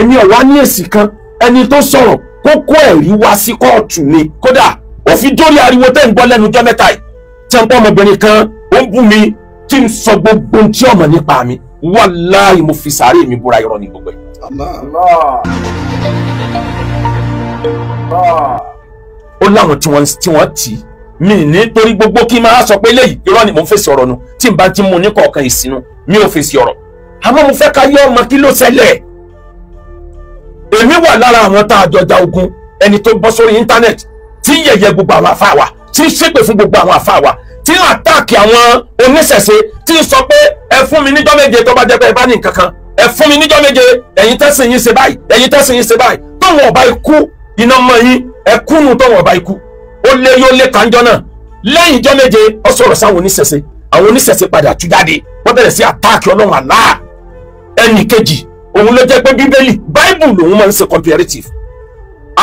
èmi ọ̀wá ní èsì kan ẹni tó sọ̀rọ̀ kó kó ẹ̀rí wá sí kóòtù ni kódà ó fi dórí ariwo tẹ́ ń gbọ́ lẹ́nu ọjọ́ mẹ́ta yìí tí wọ́n pọ́ ọmọbìnrin kan ó ń bú mi tí ń sọ gbogbo tí ọmọ nípa mi wàláhì mo fi sàárè mi búra irọ́ ní gbogbo ẹ̀. ó láwọn tí wọ́n tì í mi nítorí gbogbo kí n máa sọ pé léyìí irọ́ ni mo ń fèsì ọ̀rọ̀ nu tí n bá ti mú ní kọ̀ọ̀kan ìsinú mi ò fèsì ọ̀rọ̀ àmọ́ mo fẹ́ ká yé ọmọ kí ló ṣẹlẹ̀. èmi wà lára àwọn tá a jọjà ogun ẹni tó bọ́ sórí íńtánẹ́ẹ̀tì tí ń yẹ̀yẹ́ gbogbo àwọn àfáà wa tí ń ṣépè fún gbogbo àwọn àfáà wa tí ń àtáàkì àwọn oníṣẹ̀ṣe tí ń sọ pé ẹ fún mi níjọ́ méje tó bá jẹ́ pé ẹ bá ní nǹkan kan ẹ fún mi níjọ́ méje ẹ̀yin tẹ́sìn yín ṣe báyìí ẹ̀yin tẹ́sìn yín ṣe báyìí tóun ọba ikú iná mọ́ yín ẹ kúnnù tóun ọba ikú ó lé yóò lé kanjọ́ náà lẹ́yìn ìjọ́ méje ó sọ̀rọ̀ sáwọn oníṣẹ̀ṣe àwọn oníṣẹ̀ṣe padà tú jáde wọ́n bẹ̀rẹ̀ sí àtáàkì ọlọ́run àlá ẹnì kejì òun ló jẹ́ pé bíbélì báíbù lòun máa ń ṣe comparative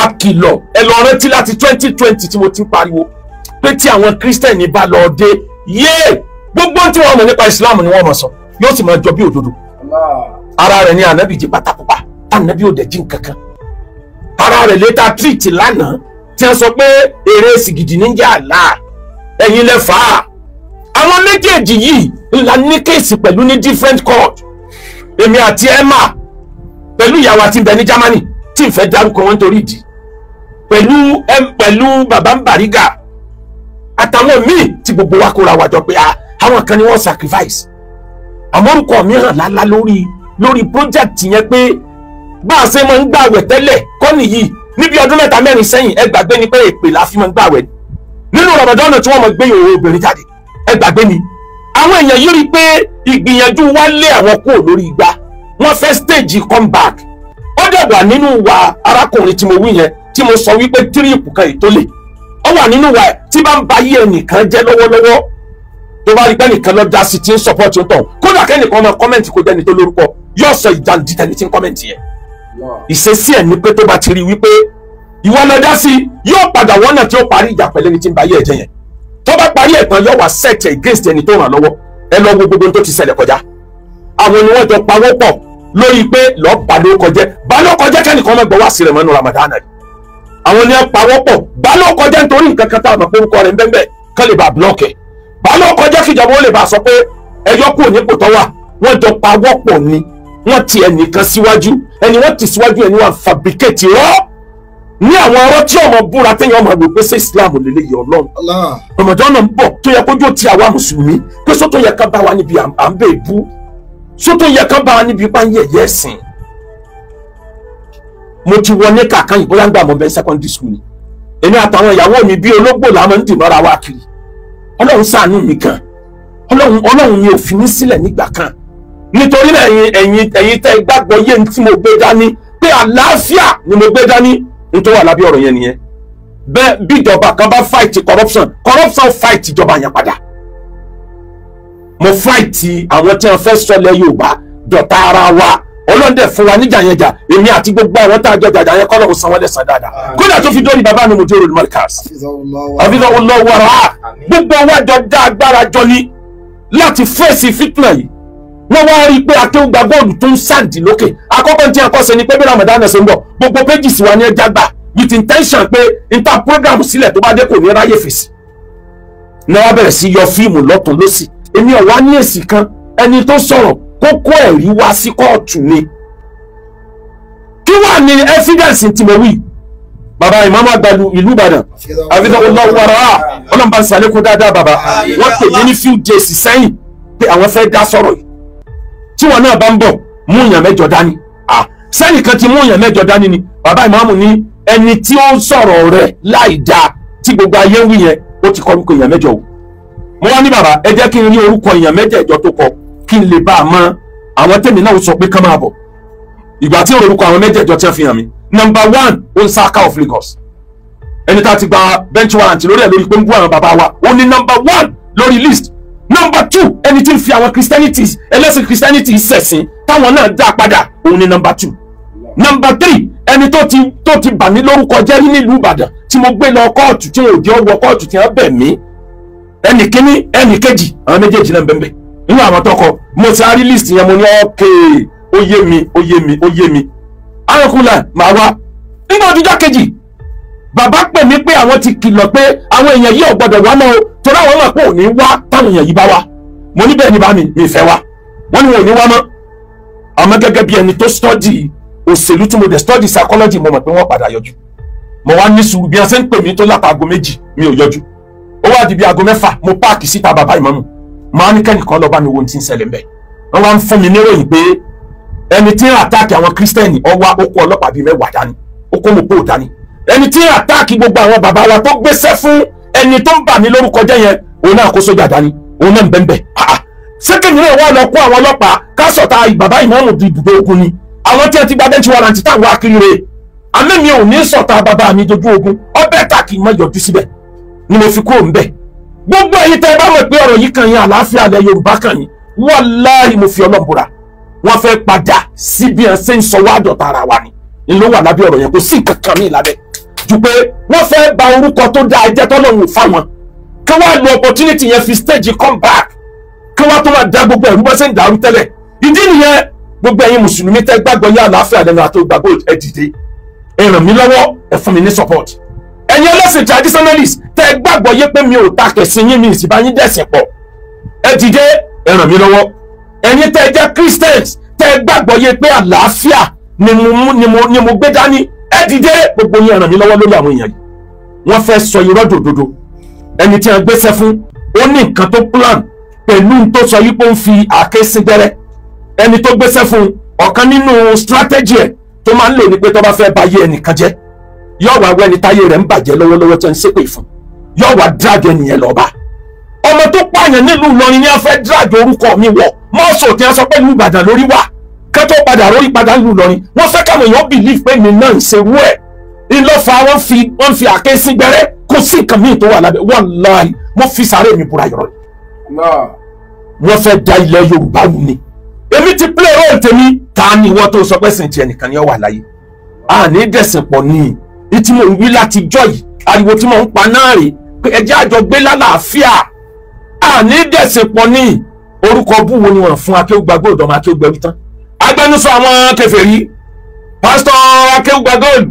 àkìlọ̀ ẹ lọ rántí láti 2020 tí mo ti ń pariwo pé tí àwọn kírísítẹ̀nì bá lọ dé yéé gbogbo tí wọ́n mọ̀ nípa ìsìláàmù ni wọ́n mọ̀ sọ yóò sì máa jọ bí òdodo ara rẹ̀ ní ànábì jí pátápátá ànábì ò dẹ̀ jí nǹkankan ara rẹ̀ létà tírìtì lánàá tí wọ́n sọ pé eré sìgìdì níjà àlá ẹ̀yin lẹ fà á àwọn méjèèjì yìí ńlá ní kéèsì pẹ̀lú ní different court èmi àti Emma pẹ̀lú ìyàwó àti ibẹ̀ ní Germany tí n fẹ́ dárúkọ wọn torí ìdí pẹ̀lú bàbá Bariga àtàwọn míì tí gbogbo wa kóra wájọ pé àwọn kan ni wọ́n sacrifice àmọ́rúkọ mi hàn lálá lórí project yẹn pé bá a ṣe máa ń gbàwẹ̀ tẹ́lẹ̀ kọ́ nìyí níbi ọdún 3-4 sẹ́yìn ẹ gbàgbé ni pé èpè la fi máa ń gbàwẹ̀ nínú Ramadan tí wọ́n máa gbé ìhòòhò obìnrin jáde ẹ gbàgbé ni àwọn èèyàn yìí rí i pé ìgbìyànjú wa lé àwọn kúrò lórí igbá wọ́n fẹ́ stage comeback ó dẹ̀ wà nínú wa arákùnrin tí mo wí yẹn tí mo sọ wípé tírípù kan ìtólè ó wà nínú wa tí bá ń ba yé ẹnìkan jẹ́ lọ́wọ́lọ́wọ́ tó bá rí pé nìkan lọ dá sí tí ń support ń tọ̀ kódà kẹ́nìkan máa kọ́mẹ̀ntì kó jẹ́ni tó lórúkọ yóò sọ ìjàndí tẹni tí ń kọ́mẹ̀ntì yẹn ìṣesí ẹ̀ ní pé tó bá ti rí wípé ìwọ lọ dá sí yóò padà wọ́n náà tí ó parí ìjà pẹ̀lú ẹni tí ń ba yé ẹ̀jẹ̀ yẹn tó bá parí ẹ̀tàn yóò wá set against ẹni tó ràn lọ́wọ́ ẹ lọ wo gbogbo tó ti ṣẹlẹ̀ kọjá àwọn ni wọ́n jọ pawọ́ pọ̀ lórí pé lọ́ọ́ balókọjẹ́ kẹ́nìkan máa gbọ́ wá sí rẹ̀ mọ́nú Ramadan rẹ̀ àwọn ni wọ́n pawọ́ pọ̀ balókọjẹ́ nítorí nǹkan kan táwọn àmọ́ orúkọ rẹ̀ ń bẹ́ẹ̀ kán lè bá blọ́ọ̀kì balókọjẹ́ kíjọba ó lè bá sọ pé ẹjọ́ kúrò nípò tó wà wọ́n jọ pawọ́ pọ̀ ni wọ́n ti ẹnìkan síwájú ẹni wọ́n ti síwájú ẹni wọ́n fabricate rọ́ ní àwọn ọ̀rọ̀ tí ọmọ búra téèyàn ọmọ àgbẹ̀ pé ṣé Islam lè lè yọ Ọlọ́run Ramadan náà ń bọ̀ tó yẹ kójú ti àwa mùsùlùmí pé sótó yẹ ká bá wa níbi à ń bẹ̀ bú sótó yẹ ká bá wa níbi bá ń yẹ̀yẹ́ ẹ̀sìn. mo ti wọ ní kàkán yìí bóyá ń gbà mọ́ bẹ́ẹ̀ secondary school ni èmi àtàwọn ìyàwó mi bí ológbò làwọn ń dì mọ́ra wa kiri Ọlọ́run ṣàánú mi kan Ọlọ́run mi ò fi mí sílẹ̀ nígbà kan nítorí náà ẹ̀yin tẹ́ gbàgbọ́ yé tí mo gbé dání pé àlàáfíà ni mo gbé dání nítorí wà lábẹ́ ọ̀rọ̀ yẹn nìyẹn bẹ́ẹ̀ bí ìjọba kan bá fight corruption fight ìjọba yẹn padà mo fight àwọn tí wọ́n fẹ́ sọlẹ̀ Yorùbá dọ̀tá ara wa ọlọ́dẹ fún wa níjà yẹn jà èmi àti gbogbo àwọn tá a jọ jàjà yẹn kọ́lọ́hún san wọ́n lẹ́sàn dáadáa kódà tó fi dórí bàbá mi Mudirul Markaz àfihàn olówóra gbogbo wa jọ dá agbára jọ ní láti fèsì fitna yìí wọ́n wá rí i pé akéwùgbà bọ́ọ̀lù tó ń sáǹdì lókè àkọ́kọ́ tí a kọ́ ṣe ni pé bí Ramadan ṣe ń bọ̀ gbogbo pages wa ní ẹja gbà with intention pé inter program sílẹ̀ tó bá dé kò ní ráyè fèsì ní wọ́n bẹ̀rẹ̀ sí yọ fíìmù lọ́tún lọ́sì èmi ọ̀wá ní èsì kan ẹni tó sọ̀rọ̀ kó kó ẹ̀rí wá sí kóòtù ni kí wà ní evidence tí mo wí bàbá ìmáàmù àgbà ìlú Ìbàdàn àfihàn olówóra ọlọ́mọba ń sàlékún dáadáa bàbá wọ́n pè mí ní few days sẹ́yìn pé àwọn fẹ́ dá sọ̀rọ̀ yìí tí wọn náà bá ń bọ̀ mú èèyàn mẹ́jọ dání sẹ́yìn kan ti mú èèyàn mẹ́jọ dání ni bàbá ìmáàmù ní ẹni tí ó ń sọ̀rọ̀ rẹ̀ láì dáa tí gbogbo ayé ń wí yẹn ó ti kọ orúkọ èèyàn mẹ́jọ o mo wá ní bàbá ẹ jẹ́ kí n rí orúkọ èèyàn mẹ́jọ tó kọ kí n lè bá a mọ àwọn tèmi náà sọ pé ká máa bọ̀ ìgbà tí orúkọ àwọn mẹ́jẹ̀ẹ̀jọ tí wọ́n fi hàn mí number 1 Onsaka of Lagos ẹni tá a ti gba bench warrant lórí ẹ̀ lórí pé ń bú àwọn bàbá wa ó ní number 1 lórí list number 2 ẹni tí ń fi àwọn Christianity ẹlẹ́sìn Christianity ṣẹ̀sìn táwọn náà dá padà òun ní number 2 number 3 ẹni tó ti bà mí lórúkọ jẹ́ nílùú Ìbàdàn tí mo gbé lọ kóòtù tí wọn ò jẹ́ ọwọ́ kóòtù tí wọ́n bẹ̀ mí ẹnì kíní ẹnì kejì àwọn méjèèjì náà bẹ́ẹ̀ nínú àwọn tọkọ mo ti rí list yẹn mo ní ọ́kẹ́ ó yé mi arákùnrin màá wá. Nígbà ọdúnjọ́ kejì bàbá pè mí pé àwọn ti kìlọ̀ pé àwọn èèyàn yìí ò gbọdọ̀ wá mọ́ o torí àwọn mọ̀ pé ò ní wá táwọn èèyàn yìí bá wá. Mo ní bẹ́ẹ̀ ni bá mi fẹ́ wá. Wọ́n ní wọn ò ní wá mọ́. Àmọ́ gẹ́gẹ́ bí ẹni tó study òṣèlú tí mo dẹ̀ study psychology mo mọ̀ pé wọ́n padà yọjú. Mo wá ní sùúrù bí wọ́n ṣe ń pè mí tó látago 2 mi ò yọjú. Ó wá di bí aago 6 mo páàkì síta bàbá ìmámù. Màá ní kẹ́nìkan lọ bá mi wo ohun tí ń ṣẹlẹ̀ ńbẹ̀. Wọ́n wá ń fún mi níròyìn pé ẹni tí ń àtáàkì àwọn kírísítẹ́nì ọwá ó kó ọlọ́pàá bíi 10 dání, ó kó mọ̀pó dání. Ẹni tí ń àtáàkì gbogbo àwọn bàbá wa tó gbéṣẹ́ fún ẹni tó ń bà mí lórúkọ jẹ́ yẹn òun náà kó sójà dání, òun náà ń bẹ́ńbẹ́. Sẹ́kẹ̀ndì náà wà lọ kó àwọn ọlọ́pàá kásọ̀tà bàbá ìmámù di ibùdó ogun ni. Àwọn tí wọ́n ti gba bẹ́ńtì warrant táwọn akiri rẹ̀. Àmì mi ò ní sọ̀tà bàbá mi dojú ogun, ọbẹ̀ tàkì mọ́ yọjú síbẹ̀ ni mo fi kúrò ńbẹ̀. Gbogbo ẹ̀yin tẹ́ bá mọ̀ pé ọ̀rọ̀ yìí kan yín àlàáfíà ilẹ̀ Yorùbá kan yín, wàláhì mo fi Ọlọ́run búra. Wọ́n fẹ́ padà sí bí wọ́n ṣe ń sọ wá dọ̀tá ara wa ni. Ni ló wà lábẹ́ ọ̀rọ̀ yẹn, kò sí nǹkan kan ní lábẹ́. Ju pé wọ́n fẹ́ bà orúkọ tó dáa jẹ́ tọ́lọ́run fáwọn. Kí wọ́n lo opportunity yẹn fi stage come back. Kí wọ́n tó máa da gbogbo ẹ̀rú bọ́ sí ń dàrú tẹ́lẹ̀. Ìdí nìyẹn gbogbo ẹ̀yin mùsùlùmí tẹ́ gbàgbọ́ yá àlàáfíà lẹ́nu àti ìgbàgbọ́ ẹ dìde. Ẹ ràn mí lọ́wọ́, ẹ fún mi ní support. Ẹ̀yin ẹlẹ́sìn traditionalist tẹ́ gbàgbọ́ yé pé mi ò ta kẹ̀sìn yín mi ìsìnbá yín dẹ̀sìn pọ̀. Ẹ dìde, ẹ ràn mí lọ́wọ́. Ẹ̀yin tẹ́ jẹ́ Christians tẹ́ gbàgbọ́ yé pé àlàáfíà ni mo gbé dání. Ẹ dìde, gbogbo yín ẹ ràn mí lọ́wọ́ lórí àwọn èèyàn yìí. Wọ́n fẹ́ sọ irọ́ dòdòdò. Ẹni tí wọ́n gbéṣẹ́ fún ó ní nǹkan tó plan pẹ̀lú tó sọ yìí pé ó ń fi àáké sí gbẹ́rẹ́. Ẹni tó gbéṣẹ́ fún ọ̀kan nínú strategy ẹ̀ tó máa ń lò ní pé tó bá fẹ́ bá yé ẹnìkan jẹ́ yóò wá wẹ́ni táyé rẹ̀ ń bàjẹ́ lọ́wọ́lọ́wọ́ tó ń ṣépè fún, yóò wá drag ẹnìyẹn lọ́ba. Ọmọ tó pààyàn nílùú Ìlọrin ni wọ́n fẹ́ drag orúkọ mi wọ̀ mọ́ọ̀sọ̀ tí wọ́n sọ pé ìlú Ìbàdàn lórí wà kẹ́tọ́ padà rórí padà nílùú Ìlọrin. Wọ́n fẹ́ káwọn èèyàn believe pé mi náà ń ṣerú ẹ̀. Ìlọ́fà wọ́n fi àáké sí gbẹ́rẹ́, kò sí nǹkan míì tó wà lábẹ́. Wallahi mo fi sàárè mi búra yọ̀rọ̀. Wọ́n fẹ́ da ilẹ̀ Yorùbá wù ni. Èmi ti play role tèmi. Ta ni ìwọ tó sọ pé sìn tí ẹnìkan ni ó wà láyé? Àní dẹ̀sìn pọ̀ ní ìtí mo ń wí láti jọ́ yìí, ariwo tí mo ń pa náà rè pé ẹjẹ́ àjọ gbé lálàáfíà. Àní dẹ̀sìn pọ̀ ní orúkọ bú wo ni wọ́n fún Akéwùgbà Gold ọmọ Akéwùgbà tán. Agbẹnusọ àwọn kèfèrí pásítọ̀ Akéwùgbà Gold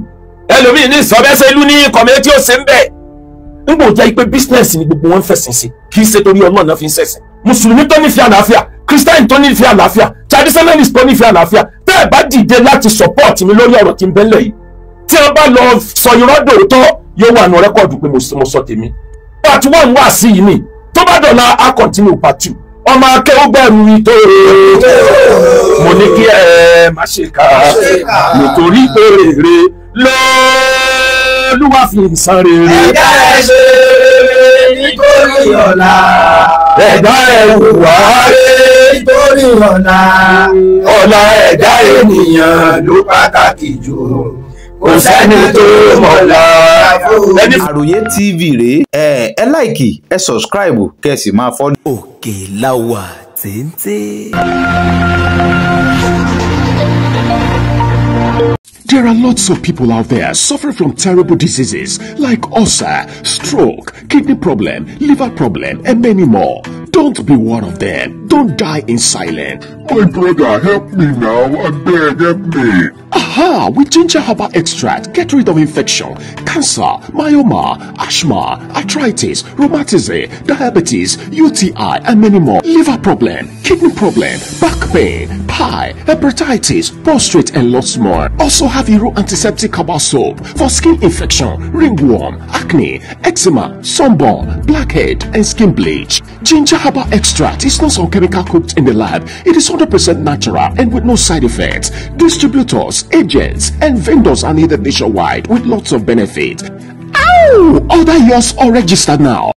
ẹlòmíì ní ìsọ̀bẹ́sẹ̀ ìlú ní kọ̀mẹ́tì ó ṣe ń bẹ̀. Nígbà ó jẹ́ pé business ni gbogbo wọn ń fẹ̀sìn sí, kì í ṣe torí Ọlọ́run náà fi ń ṣẹ̀sìn. Mùsùlùmí tó nífẹ̀ẹ́ àlàáfíà, Christian tó nífẹ̀ẹ́ àlàáfíà, traditionalist tó nífẹ̀ẹ́ àlàáfíà, tẹ́ ẹ̀ bá dìde láti support mi lórí ọ̀rọ̀ tí ń bẹ́lẹ̀ yìí, tí wọ́n bá lọ sọ irọ́ dòótọ́ yóò wà nù rẹ́kọ̀dù pé mo sọ tèmi. Part 1 wà sí yìí ni, tó bá dọ̀la a continue part 2. Ọmọ Akéwùgbẹ̀rù mi tó mo ní kí ẹ má ṣe ká nítorí pé rere lọ́ọ́lúwà fi ń san rere. Ẹ̀dá ẹ̀ ṣe nítorí ọ̀la. Ẹ̀dá ẹ̀ hùwà rere nítorí ọ̀la. ọ̀la ẹ̀dá ènìyàn ló pàtàkì jù, kò sẹ́ni tó mọ̀la. Àròyé TV rèé, ẹ láìkì, ẹ sọ̀scribe, kẹ́ ẹ sì máa fọ́lọ́. Òkèláwà téńté. There are lots of people out there suffering from terrible diseases like ulcer, stroke, kidney problem, liver problem, and many more. Don't be one of them. Don't die in silence. My brother, help me now. I beg, help me. Aha! With ginger herbal extract, get rid of infection, cancer, myoma, asthma, arthritis, rheumatism, diabetes, UTI, and many more. Liver problem, kidney problem, back pain, pie, hepatitis, prostate, and lots more. Also have Hero antiseptic herbal soap for skin infection, ringworm, acne, eczema, sunburn, blackhead, and skin bleach. Ginger herbal extract is not some chemical cooked in the lab. It is 100% natural and with no side effects. Distributors, agents, and vendors are needed nationwide with lots of benefits. Ow! Order yours or register now.